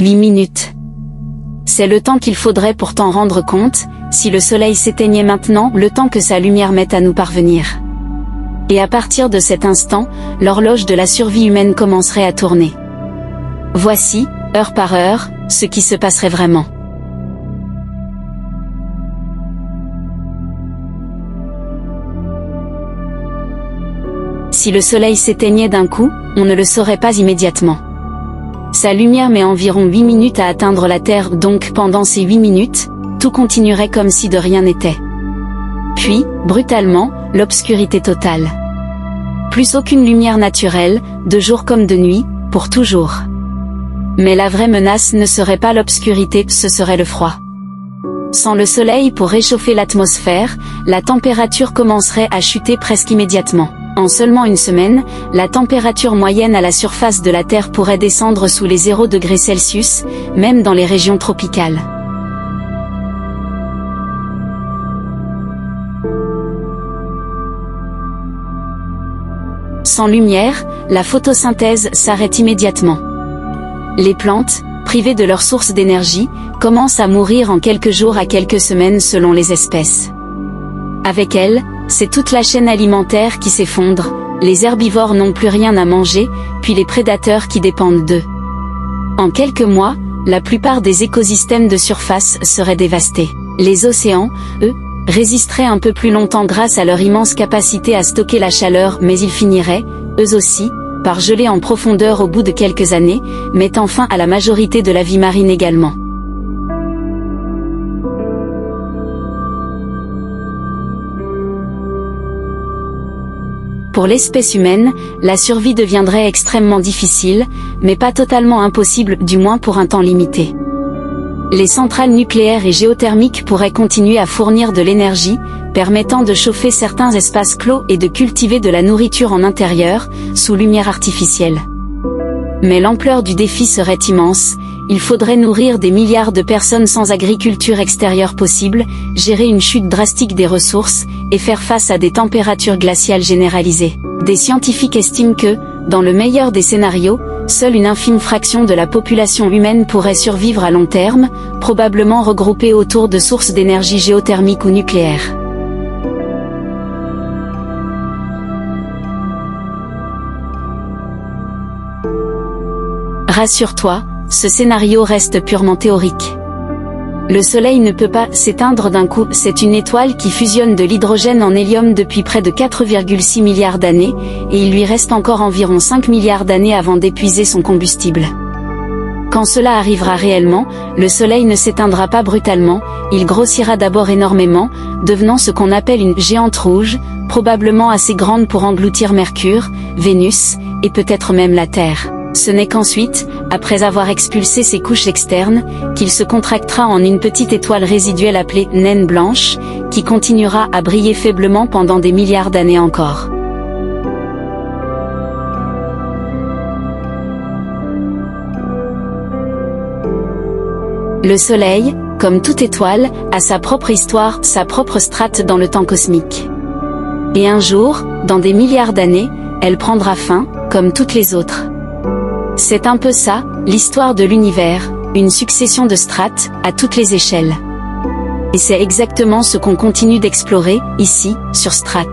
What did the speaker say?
8 minutes. C'est le temps qu'il faudrait pour t'en rendre compte, si le soleil s'éteignait maintenant, le temps que sa lumière mette à nous parvenir. Et à partir de cet instant, l'horloge de la survie humaine commencerait à tourner. Voici, heure par heure, ce qui se passerait vraiment. Si le soleil s'éteignait d'un coup, on ne le saurait pas immédiatement. Sa lumière met environ 8 minutes à atteindre la Terre, donc pendant ces 8 minutes, tout continuerait comme si de rien n'était. Puis, brutalement, l'obscurité totale. Plus aucune lumière naturelle, de jour comme de nuit, pour toujours. Mais la vraie menace ne serait pas l'obscurité, ce serait le froid. Sans le soleil pour réchauffer l'atmosphère, la température commencerait à chuter presque immédiatement. En seulement une semaine, la température moyenne à la surface de la Terre pourrait descendre sous les 0 degrés Celsius, même dans les régions tropicales. Sans lumière, la photosynthèse s'arrête immédiatement. Les plantes, privées de leur source d'énergie, commencent à mourir en quelques jours à quelques semaines selon les espèces. Avec elles, c'est toute la chaîne alimentaire qui s'effondre, les herbivores n'ont plus rien à manger, puis les prédateurs qui dépendent d'eux. En quelques mois, la plupart des écosystèmes de surface seraient dévastés. Les océans, eux, résisteraient un peu plus longtemps grâce à leur immense capacité à stocker la chaleur, mais ils finiraient, eux aussi, par geler en profondeur au bout de quelques années, mettant fin à la majorité de la vie marine également. Pour l'espèce humaine, la survie deviendrait extrêmement difficile, mais pas totalement impossible, du moins pour un temps limité. Les centrales nucléaires et géothermiques pourraient continuer à fournir de l'énergie, permettant de chauffer certains espaces clos et de cultiver de la nourriture en intérieur, sous lumière artificielle. Mais l'ampleur du défi serait immense, il faudrait nourrir des milliards de personnes sans agriculture extérieure possible, gérer une chute drastique des ressources, et faire face à des températures glaciales généralisées. Des scientifiques estiment que, dans le meilleur des scénarios, seule une infime fraction de la population humaine pourrait survivre à long terme, probablement regroupée autour de sources d'énergie géothermique ou nucléaire. Rassure-toi, ce scénario reste purement théorique. Le Soleil ne peut pas s'éteindre d'un coup, c'est une étoile qui fusionne de l'hydrogène en hélium depuis près de 4,6 milliards d'années, et il lui reste encore environ 5 milliards d'années avant d'épuiser son combustible. Quand cela arrivera réellement, le Soleil ne s'éteindra pas brutalement, il grossira d'abord énormément, devenant ce qu'on appelle une géante rouge, probablement assez grande pour engloutir Mercure, Vénus, et peut-être même la Terre. Ce n'est qu'ensuite, après avoir expulsé ses couches externes, qu'il se contractera en une petite étoile résiduelle appelée naine blanche, qui continuera à briller faiblement pendant des milliards d'années encore. Le Soleil, comme toute étoile, a sa propre histoire, sa propre strate dans le temps cosmique. Et un jour, dans des milliards d'années, elle prendra fin, comme toutes les autres. C'est un peu ça, l'histoire de l'univers, une succession de strates, à toutes les échelles. Et c'est exactement ce qu'on continue d'explorer, ici, sur Strat.